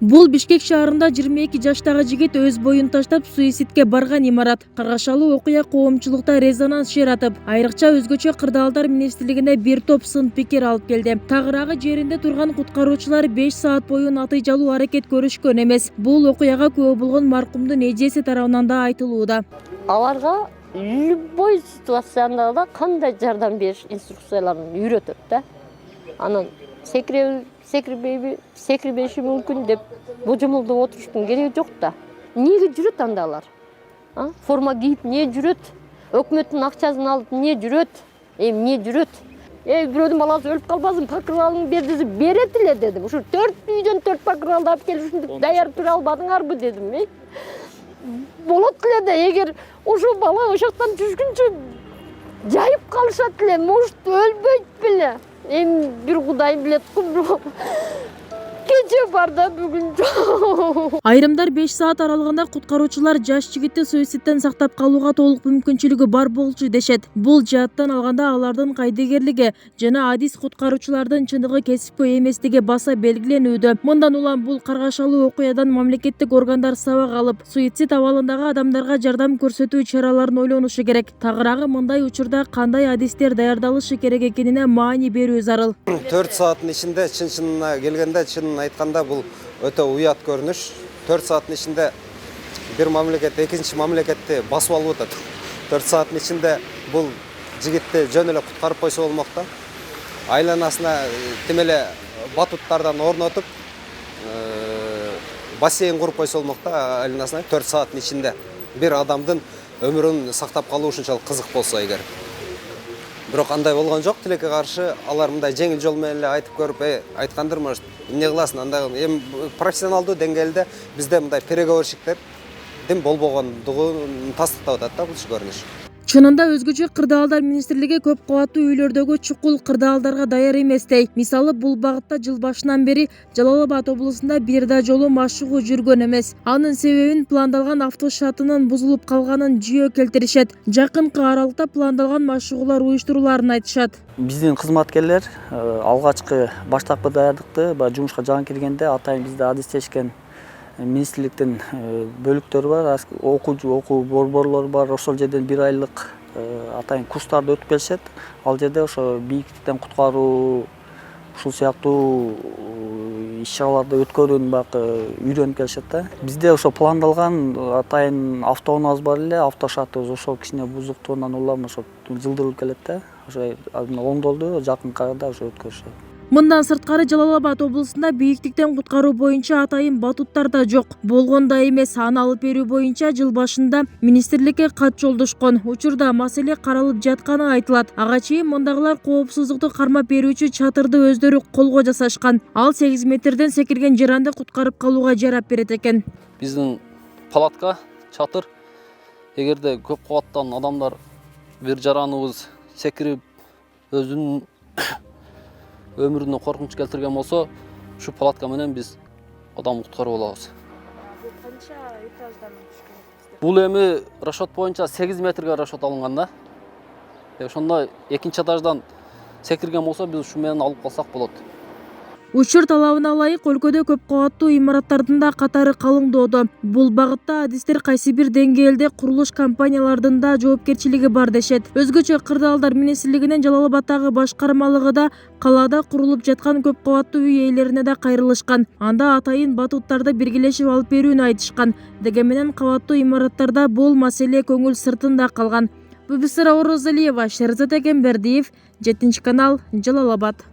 Бул Бишкек шаарында 22 жаштагы жигит өз боюн таштап суицидке барган имарат. Каргашалуу окуя коомчулукта резонанс жаратып, айрыкча өзгөчө кырдаалдар министрлигине бир топ сын пикир алып келди. Тагыраагы жеринде турган куткаруучулар 5 саат бою натыйжалуу аракет көрүшкөн эмес. Бул окуяга күбө болгон маркумдун эжеси тарабынан да айтылууда. Аларга любой ситуацияда да кандай жардам бериш инструкцияларын үйрөтөт да. Анан секирбеши мүмкүн деп божомолдоп отуруштун кереги жок да. Эмнеге жүрөт анда алар? Форма кийип эмне жүрөт? Өкмөттүн акчасын алып эмне жүрөт? Эмне жүрөт? Бирөөдүн баласы өлүп калбасын, пакыралын бер десе берет эле дедим. Ушу 4 үйдөн 4 пакыралды алып келип ушинтип даяр тура албадыңарбы дедим. Болот эле да, эгер ошол бала ошоктон түшкүнчө жайып калышат эле, может өлбөйт беле. Бир Кудайым билет, кече бар да бүгүн жок. Айрымдар 5 саат аралыгында куткаруучулар жаш жигитти суицидден сактап калууга толук мүмкүнчүлүгү бар болчу дешет. Бул жааттан алганда алардын кайдыгерлиги жана адис куткаруучулардын чындыгы кесипкөй эместиги баса белгиленүүдө. Мындан улам бул каргашалуу окуядан мамлекеттик органдар сабак алып, суицид абалындагы адамдарга жардам көрсөтүү чараларын ойлонушу керек. Тагыраагы мындай учурда кандай адистер даярдалышы керек экенине маани берүү зарыл. 4 сааттын ичинде чын-чынына келгенде, чынын айтканда бул өтө уят көрүнүш. 4 сааттын ичинде бир мамлекет экинчи мамлекетти басып алып атат. 4 сааттын ичинде бул жигитти жөн эле куткарып койсо болмок да. Айланасына тим эле батуттардан орнотуп, бассейн куруп койсо болмок да, айланасына 4 сааттын ичинде бир адамдын өмүрүн сактап калуу ушунчалык кызык болсо эгер. Бирок андай болгон жок. Тилекке каршы алар мындай жеңил жол менен эле айтып көрүп, айткандыр, может, эмне кыласың? Андай эми профессионалдуу деңгээлде бизде мындай переговорщиктердин болбогондугун тастыктап атат да бул көрүнүш. Чынында өзгөчө кырдаалдар министрлиги көп кабаттуу үйлөрдөгү чукул кырдаалдарга даяр эместей. Мисалы, бул багытта жыл башынан бери Жалал Абад облусунда бир да жолу машыгуу жүргөн эмес. Анын себебин пландалган автошатынын бузулуп калганын жүйө келтиришет. Жакынкы аралыкта пландалган машыгуулар уюштуруларын айтышат. Биздин кызматкерлер алгачкы баштапкы даярдыкты жумушка жан киргенде атайын бизде адистешкен министрликтин бөлүктөрү бар, окуу борборлору бар. Ошол жерден 1 айлык атайын курстарды өтүп келишет. Ал жерде ошо бийиктиктен куткаруу, ушул сыяктуу иш-чараларды өткөрүүнү багы үйрөнүп келишет да. Бизде ошо пландалган атайын автоунаабыз бар эле, автошатыбыз ошол кичине бузуктугунан улам ошо жылдырылып келет да. Ошо оңдолду, жакынкы арада ошо өткөрүшөт. Мындан сырткары Жалал Абад облусунда бийиктиктен куткаруу боюнча атайын батуттар да жок. Болгондо эмес, аны алып берүү боюнча жыл башында министрликке кат жолдошкон. Учурда маселе каралып жатканы айтылат. Ага чейин мындагылар коопсуздукту кармап берүүчү чатырды өздөрү колго жасашкан. Ал 8 метрден секирген жаранды куткарып калууга жарап берет экен. Биздин палатка, чатыр, эгерде көп кабаттан адамдар бир жараныбыз секирип өзүнүн өмүрүнө коркунуч келтирген болсо, ушу палатка менен биз адам куткарып алабыз. Канча этаждан түшкөн? Бул эми расчет боюнча 8 метрге расчет алынган да. Ошондо экинчи этаждан секирген болсо, биз ушу менен алып калсак болот. Учур талабына ылайык өлкөдө көп кабаттуу имараттардын да катары калыңдоодо. Бул багытта адистер кайсы бир деңгээлде курулуш компаниялардын да жоопкерчилиги бар дешет. Өзгөчө кырдаалдар министрлигинин Жалал Абадтагы башкармалыгы да калаада курулуп жаткан көп кабаттуу үй ээлерине да кайрылышкан. Анда атайын батуттарды биргелешип алып берүүнү айтышкан. Дегенменен кабаттуу имараттарда бул маселе көңүл сыртында калган. Бүбүсара Орозалиева, Шерзат Экембердиев, 7 канал, Жалал Абад.